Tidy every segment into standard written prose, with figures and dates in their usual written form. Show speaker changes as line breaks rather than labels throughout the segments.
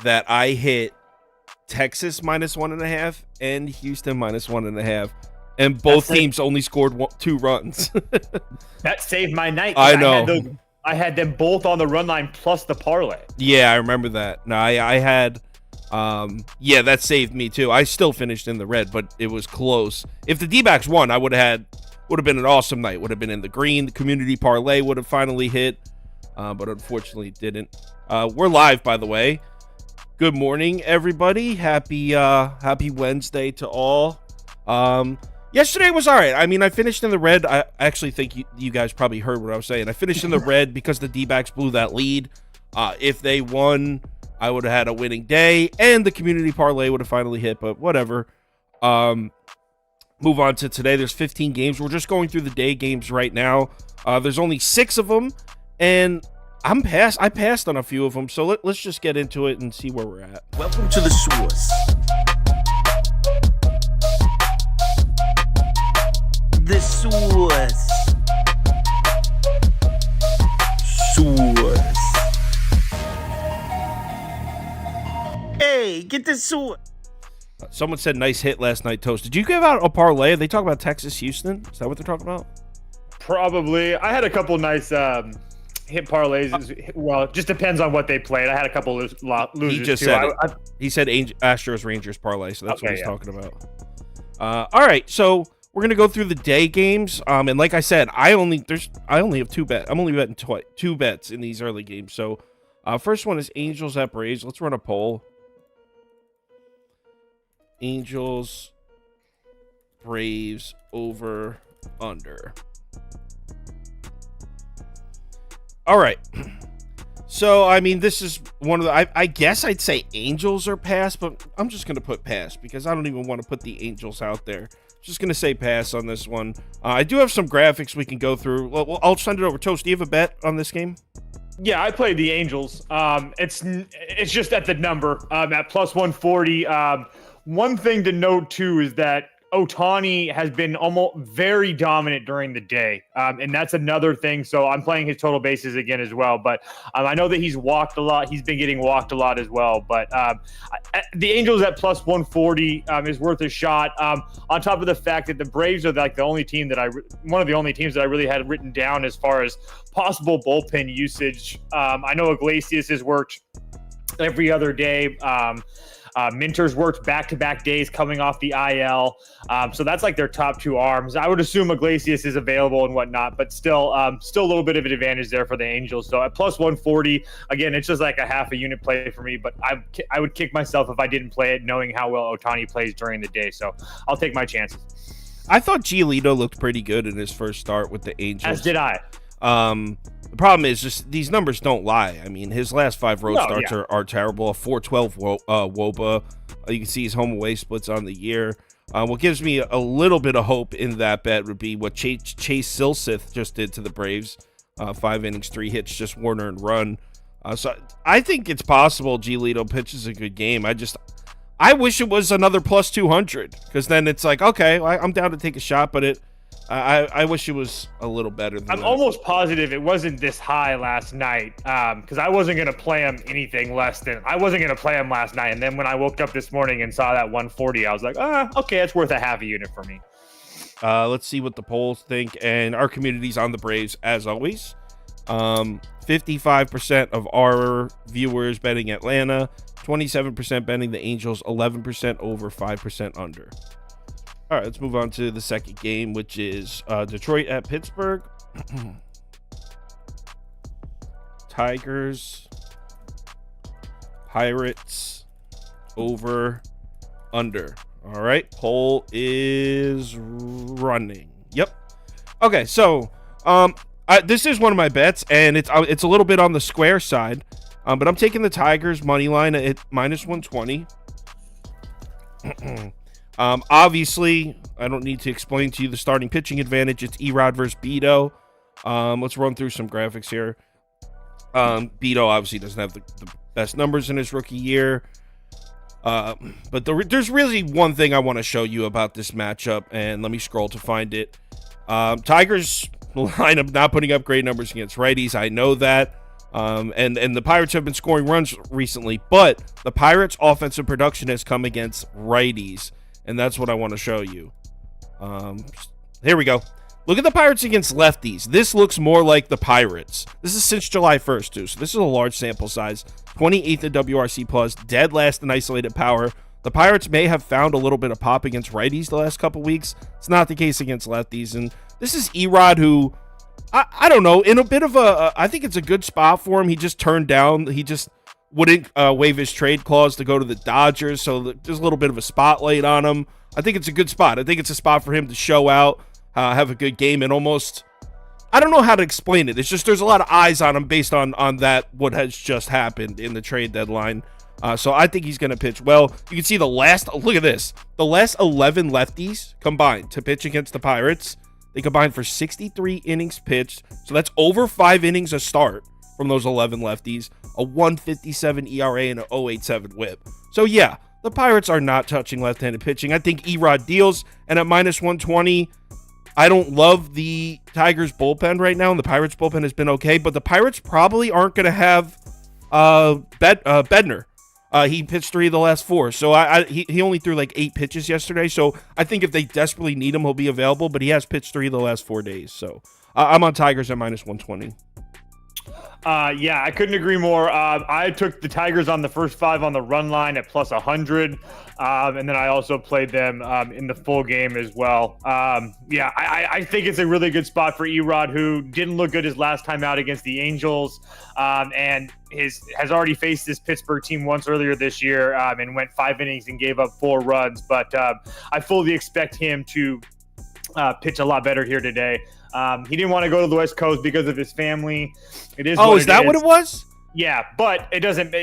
that I hit Texas -1.5 and Houston -1.5, and both teams only scored 2 runs.
That saved my night.
I know.
I had them both on the run line plus the parlay.
Yeah, I remember that. No, I had, that saved me too. I still finished in the red, but it was close. If the D-backs won, I would have been an awesome night. Would have been in the green. The community parlay would have finally hit, but unfortunately it didn't. We're live, by the way. Good morning, everybody. Happy Wednesday to all. Yesterday was all right. I mean, I finished in the red. I actually think you guys probably heard what I was saying. I finished in the red because the D-backs blew that lead. If they won, I would have had a winning day, and the community parlay would have finally hit, but whatever. Move on to today. There's 15 games. We're just going through the day games right now. There's only 6 of them, and I passed on a few of them, so let's just get into it and see where we're at.
Welcome to the source. The source. Hey, get the source.
Someone said nice hit last night, Toast. Did you give out a parlay? Are they talking about Texas Houston? Is that what they're talking about?
Probably. I had a couple nice hit parlays. Well, it just depends on what they played. I had a couple losers
he just
too.
said he said Astros Rangers parlay, so that's what he's talking about. All right, so we're gonna go through the day games. And like I said, I only have 2 bets. I'm only betting 2 bets in these early games. So first one is Angels at Braves. Let's run a poll. Angels, Braves, over, under. All right. So, I mean, this is one of the... I guess I'd say Angels are pass, but I'm just going to put pass because I don't even want to put the Angels out there. Just going to say pass on this one. I do have some graphics we can go through. Well, I'll send it over. Toast, do you have a bet on this game?
Yeah, I played the Angels. It's just at the number at plus 140. One thing to note, too, is that Ohtani has been almost very dominant during the day, and that's another thing. So I'm playing his total bases again as well. But I know that he's walked a lot. He's been getting walked a lot as well. But the Angels at plus 140 is worth a shot. On top of the fact that the Braves are like one of the only teams that I really had written down as far as possible bullpen usage. I know Iglesias has worked every other day. Minter's worked back-to-back days coming off the IL. So that's like their top 2 arms. I would assume Iglesias is available and whatnot, but still a little bit of an advantage there for the Angels. So at plus 140, again, it's just like a half a unit play for me, but I would kick myself if I didn't play it knowing how well Ohtani plays during the day. So I'll take my chances.
I thought Giolito looked pretty good in his first start with the Angels.
As did I.
The problem is just these numbers don't lie. I mean, his last 5 road starts are terrible. A 4.12 WOBA. You can see his home away splits on the year. What gives me a little bit of hope in that bet would be what Chase Silseth just did to the Braves. 5 innings, 3 hits, just Warner and run. So I think it's possible Giolito pitches a good game. I wish it was another plus 200 because then it's like, okay, I'm down to take a shot, but I wish it was a little better than that.
I'm almost positive it wasn't this high last night because I wasn't going to play him anything less than... I wasn't going to play him last night, and then when I woke up this morning and saw that 140, I was like, okay, that's worth a half a unit for me.
Let's see what the polls think, and our community's on the Braves, as always. 55% of our viewers betting Atlanta, 27% betting the Angels, 11% over, 5% under. All right, let's move on to the second game, which is Detroit at Pittsburgh. Tigers, Pirates, over, under. All right, poll is running. Yep. Okay, so this is one of my bets, and it's a little bit on the square side, but I'm taking the Tigers money line at minus 120. Obviously, I don't need to explain to you the starting pitching advantage. It's Erod versus Beto. Let's run through some graphics here. Beto obviously doesn't have the best numbers in his rookie year. But there's really one thing I want to show you about this matchup, and let me scroll to find it. Tigers lineup not putting up great numbers against righties. I know that. And the Pirates have been scoring runs recently, but the Pirates' offensive production has come against righties, and that's what I want to show you. Here we go. Look at the Pirates against lefties. This looks more like the Pirates. This is since July 1st, too, so this is a large sample size. 28th in WRC+, plus, dead last in isolated power. The Pirates may have found a little bit of pop against righties the last couple weeks. It's not the case against lefties, and this is Erod, who... I don't know, in a bit of I think it's a good spot for him. He just turned down, he just wouldn't waive his trade clause to go to the Dodgers, so there's a little bit of a spotlight on him. I think it's a good spot. I think it's a spot for him to show out, have a good game, and almost, I don't know how to explain it. It's just there's a lot of eyes on him based on that, what has just happened in the trade deadline. So I think he's going to pitch well. You can see look at this, the last 11 lefties combined to pitch against the Pirates. They combined for 63 innings pitched, so that's over 5 innings a start from those 11 lefties, a 1.57 ERA and a 0.87 WHIP. So yeah, the Pirates are not touching left-handed pitching. I think Erod deals, and at minus 120, I don't love the Tigers bullpen right now, and the Pirates bullpen has been okay, but the Pirates probably aren't going to have Bednar. He pitched 3 of the last 4, so he only threw like 8 pitches yesterday, so I think if they desperately need him, he'll be available, but he has pitched 3 of the last 4 days, so I'm on Tigers at minus 120.
Yeah, I couldn't agree more. I took the Tigers on the first 5 on the run line at plus 100, and then I also played them in the full game as well. Yeah, I think it's a really good spot for Erod, who didn't look good his last time out against the Angels, and has already faced this Pittsburgh team once earlier this year, and went 5 innings and gave up 4 runs. But I fully expect him to pitch a lot better here today. He didn't want to go to the West Coast because of his family. It is.
Oh, is that what it was?
Yeah, but it doesn't.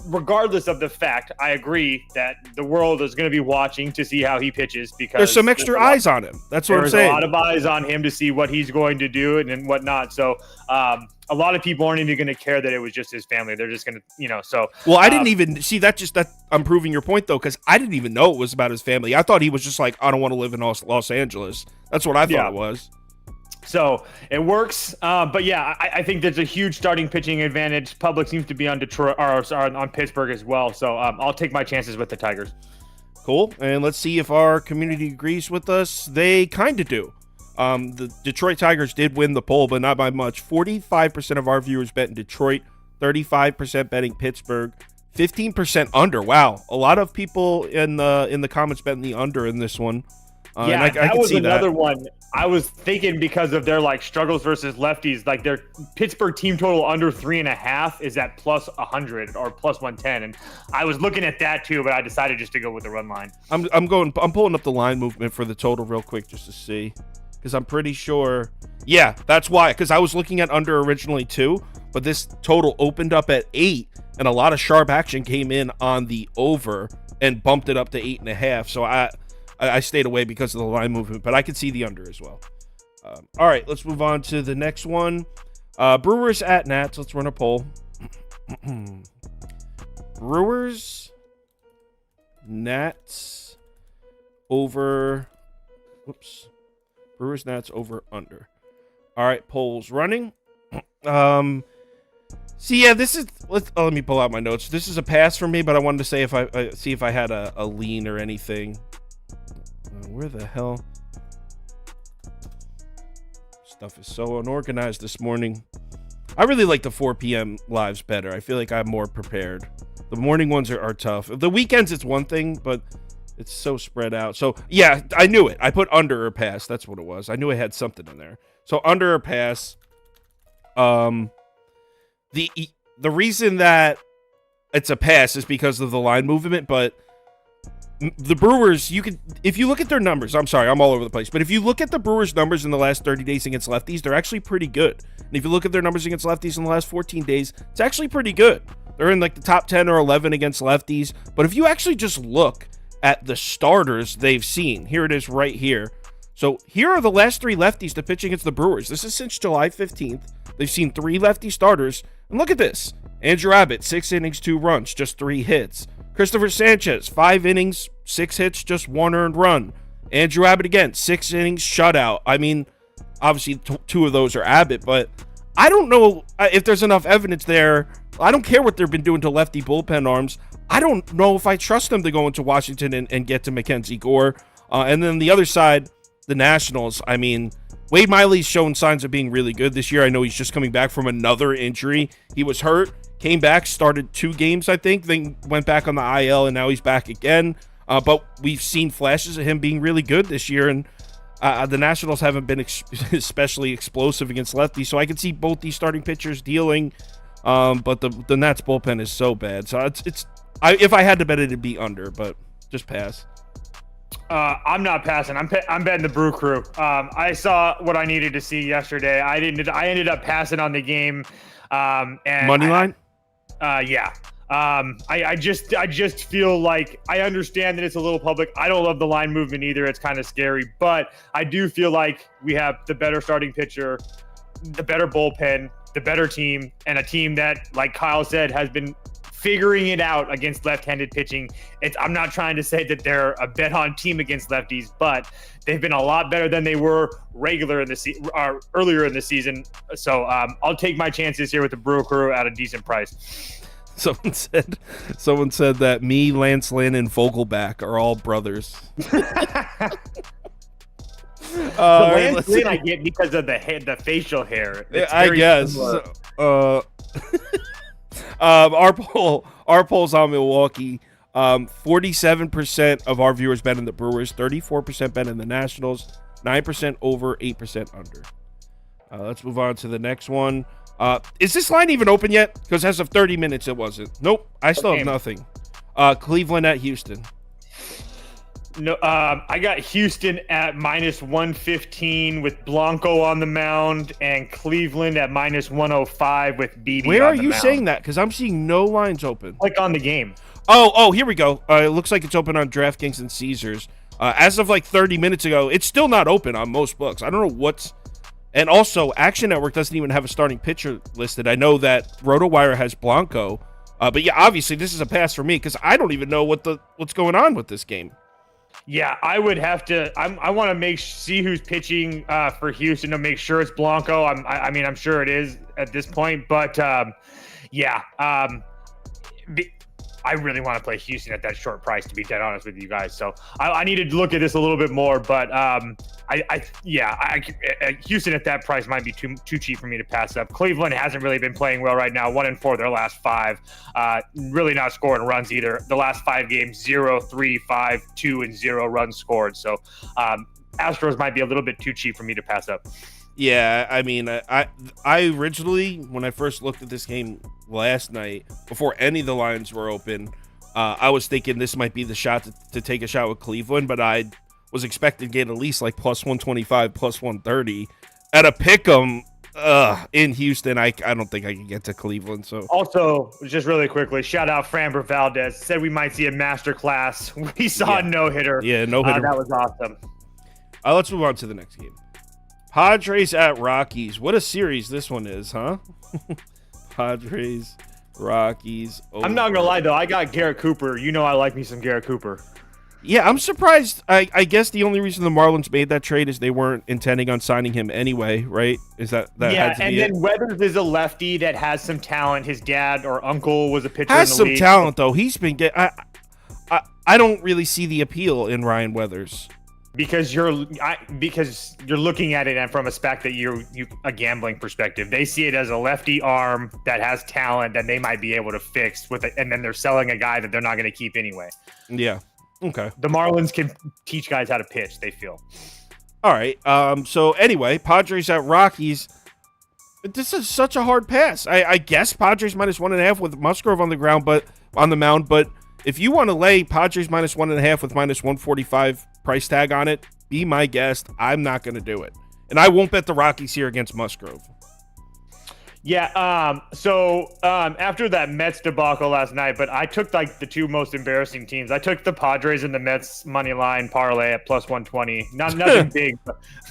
Regardless of the fact, I agree that the world is going to be watching to see how he pitches because
there's some extra eyes on him. That's what I'm saying.
There's a lot of eyes on him to see what he's going to do and whatnot. So a lot of people aren't even going to care that it was just his family. They're just going to, So
well, I didn't even see that. That I'm proving your point though, because I didn't even know it was about his family. I thought he was just like, I don't want to live in Los Angeles. That's what I thought it was.
So it works, but yeah, I think there's a huge starting pitching advantage. Public seems to be on Detroit or on Pittsburgh as well. So I'll take my chances with the Tigers.
Cool, and let's see if our community agrees with us. They kind of do. The Detroit Tigers did win the poll, but not by much. 45% of our viewers bet in Detroit, 35% betting Pittsburgh, 15% under. Wow, a lot of people in the comments betting the under in this one.
Yeah,
I
that
can
was
see
another
that.
one. I was thinking because of their struggles versus lefties, their Pittsburgh team total under 3.5 is at plus 100 or plus 110, and I was looking at that too, but I decided just to go with the run line.
I'm pulling up the line movement for the total real quick just to see, because I'm pretty sure. Yeah, that's why. Because I was looking at under originally too, but this total opened up at 8, and a lot of sharp action came in on the over and bumped it up to 8.5. So I stayed away because of the line movement, but I could see the under as well. All right, let's move on to the next one. Brewers at Nats. Let's run a poll. Brewers, Nats, over. Whoops. Brewers, Nats, over, under. All right, polls running. See, yeah, this is. Let me pull out my notes. This is a pass for me, but I wanted to say if I had a lean or anything. Where the hell? Stuff is so unorganized this morning. I really like the 4 p.m. lives better. I feel like I'm more prepared. The morning ones are tough. The weekends, it's one thing, but it's so spread out. So, yeah, I knew it. I put under or pass. That's what it was. I knew I had something in there. So, under or pass. The reason that it's a pass is because of the line movement, but the Brewers, if you look at their numbers, I'm sorry, I'm all over the place, but if you look at the Brewers' numbers in the last 30 days against lefties, they're actually pretty good. And if you look at their numbers against lefties in the last 14 days, it's actually pretty good. They're in the top 10 or 11 against lefties. But if you actually just look at the starters they've seen, here it is right here. So here are the last 3 lefties to pitch against the Brewers. This is since July 15th. They've seen 3 lefty starters. And look at this. Andrew Abbott, 6 innings, 2 runs, just 3 hits. Christopher Sanchez, 5 innings, 6 hits, just 1 earned run. Andrew Abbott again, 6 innings, shutout. I mean, obviously 2 of those are Abbott, but I don't know if there's enough evidence there. I don't care what they've been doing to lefty bullpen arms. I don't know if I trust them to go into Washington and get to Mackenzie Gore. And then the other side, the Nationals. I mean, Wade Miley's shown signs of being really good this year. I know he's just coming back from another injury. He was hurt, came back, started 2 games, I think, then went back on the IL, and now he's back again. But we've seen flashes of him being really good this year, and the Nationals haven't been especially explosive against lefties, so I can see both these starting pitchers dealing. But the Nats bullpen is so bad, so if I had to bet it, it'd be under, but just pass.
I'm not passing. I'm betting the Brew Crew. I saw what I needed to see yesterday. I ended up passing on the game. And
money line.
Yeah. I just feel like I understand that it's a little public. I don't love the line movement either. It's kind of scary, but I do feel like we have the better starting pitcher, the better bullpen, the better team, and a team that, like Kyle said, has been figuring it out against left-handed pitching. I'm not trying to say that they're a bet-on team against lefties, but they've been a lot better than they were earlier in the season. So I'll take my chances here with the Brew Crew at a decent price.
Someone said that me, Lance Lynn, and Vogelback are all brothers.
Lance Lynn I get because of the facial hair.
I guess. Our poll's on Milwaukee. 47% of our viewers bet in the Brewers, 34% bet in the Nationals, 9% over, 8% under. Let's move on to the next one. Is this line even open yet? Because as of 30 minutes, it wasn't. Nope. I still have nothing. Cleveland at Houston.
No, I got Houston at -115 with Blanco on the mound, and Cleveland at -105 with Beebe.
Where are you saying that? Because I'm seeing no lines open.
Click on the game.
Oh, here we go. It looks like it's open on DraftKings and Caesars. As of like 30 minutes ago, it's still not open on most books. I don't know what's. And also, Action Network doesn't even have a starting pitcher listed. I know that RotoWire has Blanco, but yeah, obviously this is a pass for me because I don't even know what's going on with this game.
Yeah, I would have to. I want to see who's pitching for Houston to make sure it's Blanco. I'm sure it is at this point, but I really want to play Houston at that short price, to be dead honest with you guys. So I needed to look at this a little bit more, but Houston at that price might be too cheap for me to pass up. Cleveland hasn't really been playing well right now. 1-4 their last 5. Really not scoring runs either. The last 5 games, 0, 3, 5, 2, and 0 runs scored. So Astros might be a little bit too cheap for me to pass up.
Yeah, I mean, I originally, when I first looked at this game last night, before any of the lines were open, I was thinking this might be the shot to take a shot with Cleveland, but I was expecting to get at least like +125, +130 at a pick'em in Houston. I don't think I can get to Cleveland. So
also, just really quickly, shout out Framber Valdez. Said we might see a masterclass. We saw a no-hitter.
Yeah, no-hitter.
That was awesome.
Let's move on to the next game. Padres at Rockies. What a series this one is, huh? Padres, Rockies. Over.
I'm not going to lie, though. I got Garrett Cooper. You know I like me some Garrett Cooper.
Yeah, I'm surprised. I guess the only reason the Marlins made that trade is they weren't intending on signing him anyway, right? Is that
yeah,
had to
and
be
then
it?
Weathers is a lefty that has some talent. His dad or uncle was a pitcher
Has
in the
some
league.
talent, though. He's been I don't really see the appeal in Ryan Weathers.
Because you're looking at it from a a gambling perspective. They see it as a lefty arm that has talent that they might be able to fix with it, and then they're selling a guy that they're not going to keep anyway.
Yeah. Okay.
The Marlins can teach guys how to pitch, they feel.
All right. So anyway, Padres at Rockies. This is such a hard pass. I guess Padres -1.5 with Musgrove on the mound, but if you want to lay Padres -1.5 with -145 price tag on it, be my guest. I'm not going to do it. And I won't bet the Rockies here against Musgrove.
Yeah, so after that Mets debacle last night, but I took like the 2 most embarrassing teams. I took the Padres and the Mets money line parlay at +120. Nothing big.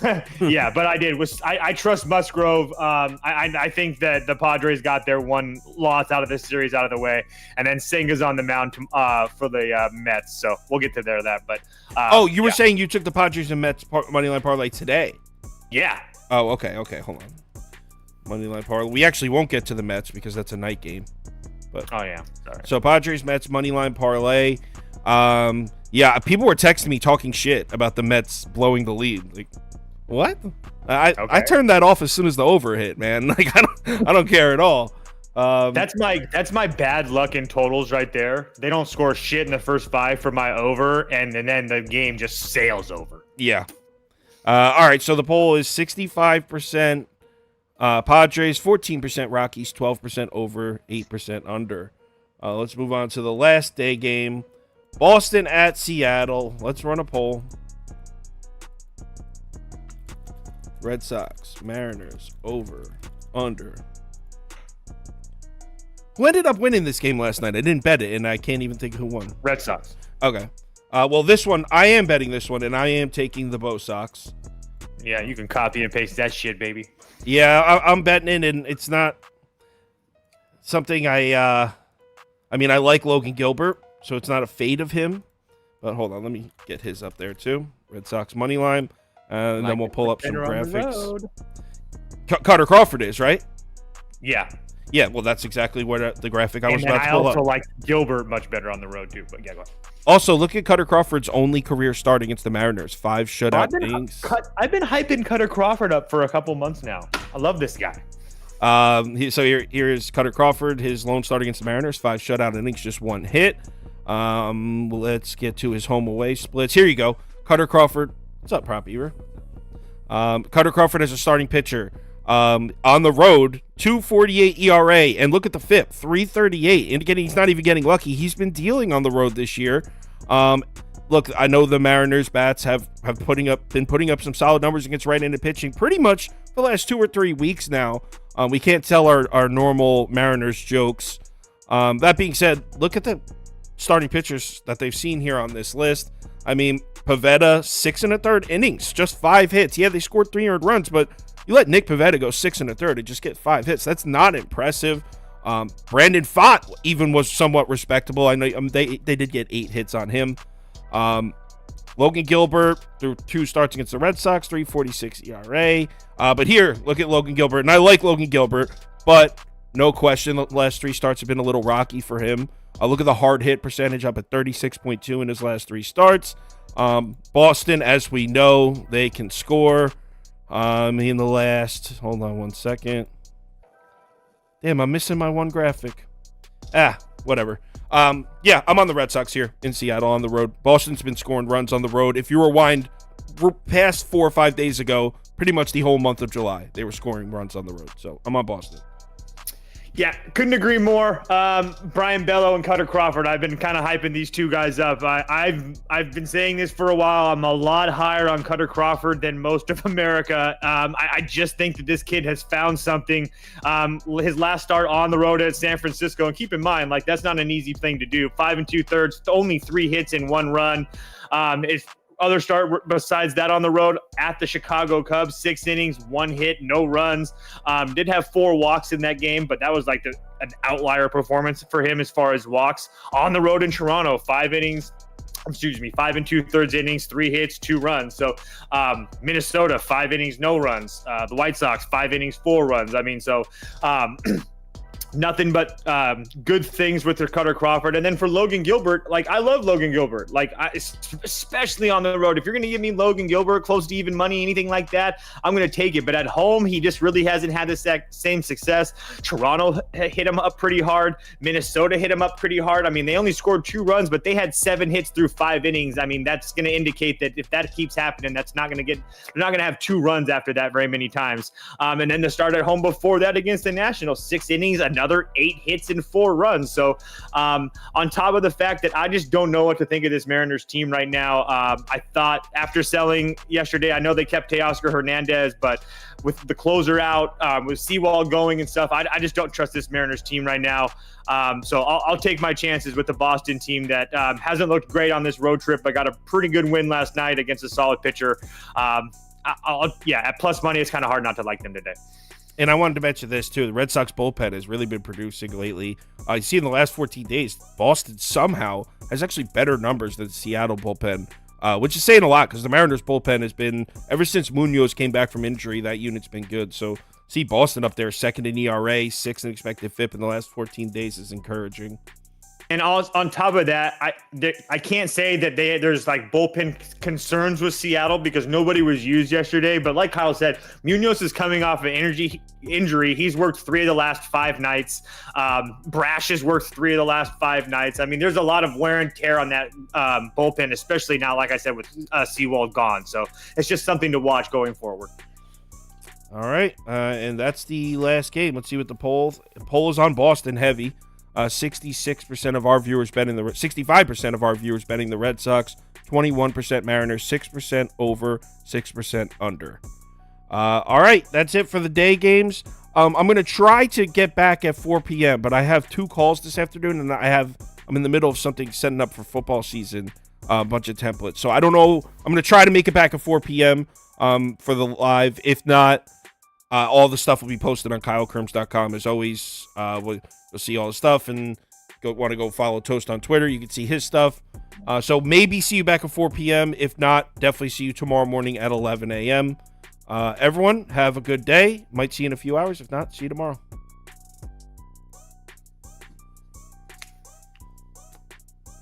But yeah, but I did. I trust Musgrove. I think that the Padres got their one loss out of this series out of the way, and then Senga's on the mound for the Mets. So we'll get to that. But
you were saying you took the Padres and Mets money line parlay today?
Yeah.
Oh, okay. Hold on. money line parlay. We actually won't get to the Mets because that's a night game. But
Oh yeah, sorry.
so Padres Mets money line parlay. Yeah, people were texting me talking shit about the Mets blowing the lead. Like, what? I turned that off as soon as the over hit, man. Like I don't care at all.
That's my bad luck in totals right there. They don't score shit in the first 5 for my over, and then the game just sails over.
Yeah. All right, so the poll is 65% Padres, 14% Rockies, 12% over, 8% under. Let's move on to the last day game. Boston at Seattle. Let's run a poll. Red Sox, Mariners, over, under. Who ended up winning this game last night? I didn't bet it, and I can't even think who won.
Red Sox.
Okay. Well, this one, I am betting this one, and I am taking the Bo Sox.
Yeah, you can copy and paste that shit, baby.
Yeah, I'm betting it, and it's not something I mean, I like Logan Gilbert, so it's not a fade of him. But hold on, let me get his up there, too. Red Sox money line, and then we'll pull up some graphics. Carter Crawford is, right?
Yeah.
Yeah, well, that's exactly what the graphic I was
And
about to
I
pull
also
up.
like Gilbert much better on the road, too. But yeah, go ahead.
Also, look at Cutter Crawford's only career start against the Mariners. 5 shutout innings.
I've been hyping Cutter Crawford up for a couple months now. I love this guy.
So here's Cutter Crawford, his lone start against the Mariners. 5 shutout innings, just 1 hit. Let's get to his home away splits. Here you go. Cutter Crawford. What's up, Prop Eber? Cutter Crawford as a starting pitcher. On the road, 2.48 ERA, and look at the FIP, 3.38. Indicating he's not even getting lucky. He's been dealing on the road this year. Look, I know the Mariners bats have been putting up some solid numbers against right-handed pitching pretty much the last 2 or 3 weeks now. We can't tell our normal Mariners jokes. That being said, look at the starting pitchers that they've seen here on this list. I mean, Pivetta, 6 1/3 innings, just 5 hits. Yeah, they scored 3 earned runs, but you let Nick Pivetta go 6 1/3 and just get 5 hits. That's not impressive. Brandon Pfaadt even was somewhat respectable. I know they did get 8 hits on him. Logan Gilbert through 2 starts against the Red Sox, 3.46 ERA. But here, look at Logan Gilbert, and I like Logan Gilbert, but no question, the last 3 starts have been a little rocky for him. Look at the hard hit percentage up at 36.2 in his last 3 starts. Boston, as we know, they can score. In the last, hold on 1 second. Damn, I'm missing my one graphic. Whatever. Yeah, I'm on the Red Sox here in Seattle on the road. Boston's been scoring runs on the road. If you rewind past 4 or 5 days ago, pretty much the whole month of July, they were scoring runs on the road. So I'm on Boston.
Yeah, couldn't agree more. Brian Bello and Cutter Crawford. I've been kind of hyping these 2 guys up. I've been saying this for a while. I'm a lot higher on Cutter Crawford than most of America. I just think that this kid has found something. His last start on the road at San Francisco, and keep in mind, like, that's not an easy thing to do. 5 2/3, only 3 hits in 1 run. It's other start besides that on the road at the Chicago Cubs, 6 innings, 1 hit, no runs. Did have 4 walks in that game, but that was like an outlier performance for him as far as walks. On the road in Toronto, 5 2/3 innings, 3 hits, 2 runs. So Minnesota, 5 innings, no runs. The White Sox, 5 innings, 4 runs. I mean, so nothing but good things with their Cutter Crawford. And then for Logan Gilbert, like, I love Logan Gilbert. Like, especially on the road. If you're going to give me Logan Gilbert close to even money, anything like that, I'm going to take it. But at home, he just really hasn't had the same success. Toronto hit him up pretty hard. Minnesota hit him up pretty hard. I mean, they only scored 2 runs, but they had 7 hits through 5 innings. I mean, that's going to indicate that if that keeps happening, they're not going to have 2 runs after that very many times. And then the start at home before that against the Nationals, 6 innings, another 8 hits and 4 runs. So on top of the fact that I just don't know what to think of this Mariners team right now, I thought after selling yesterday, I know they kept Teoscar Hernandez, but with the closer out, with Sewald going and stuff, I just don't trust this Mariners team right now. So I'll take my chances with the Boston team that hasn't looked great on this road trip, but got a pretty good win last night against a solid pitcher. At plus money, it's kind of hard not to like them today.
And I wanted to mention this, too. The Red Sox bullpen has really been producing lately. You see in the last 14 days, Boston somehow has actually better numbers than the Seattle bullpen, which is saying a lot because the Mariners bullpen has been, ever since Munoz came back from injury, that unit's been good. So See Boston up there, second in ERA, sixth in expected FIP in the last 14 days is encouraging.
And on top of that, I can't say that there's like bullpen concerns with Seattle because nobody was used yesterday. But like Kyle said, Munoz is coming off an injury. He's worked 3 of the last 5 nights. Brash has worked 3 of the last 5 nights. I mean, there's a lot of wear and tear on that bullpen, especially now, like I said, with Sewald gone. So it's just something to watch going forward.
All right, and that's the last game. Let's see what the poll is on Boston heavy. 66% of our viewers betting 65% of our viewers betting the Red Sox, 21% Mariners, 6% over, 6% under. All right, that's it for the day games. I'm going to try to get back at 4 p.m., but I have 2 calls this afternoon, and I'm in the middle of something setting up for football season, a bunch of templates. So I don't know. I'm going to try to make it back at 4 p.m. For the live. If not, all the stuff will be posted on KyleKirms.com. As always, you'll see all the stuff, and want to go follow Toast on Twitter. You can see his stuff. So maybe see you back at 4 p.m. If not, definitely see you tomorrow morning at 11 a.m. Everyone, have a good day. Might see you in a few hours. If not, see you tomorrow.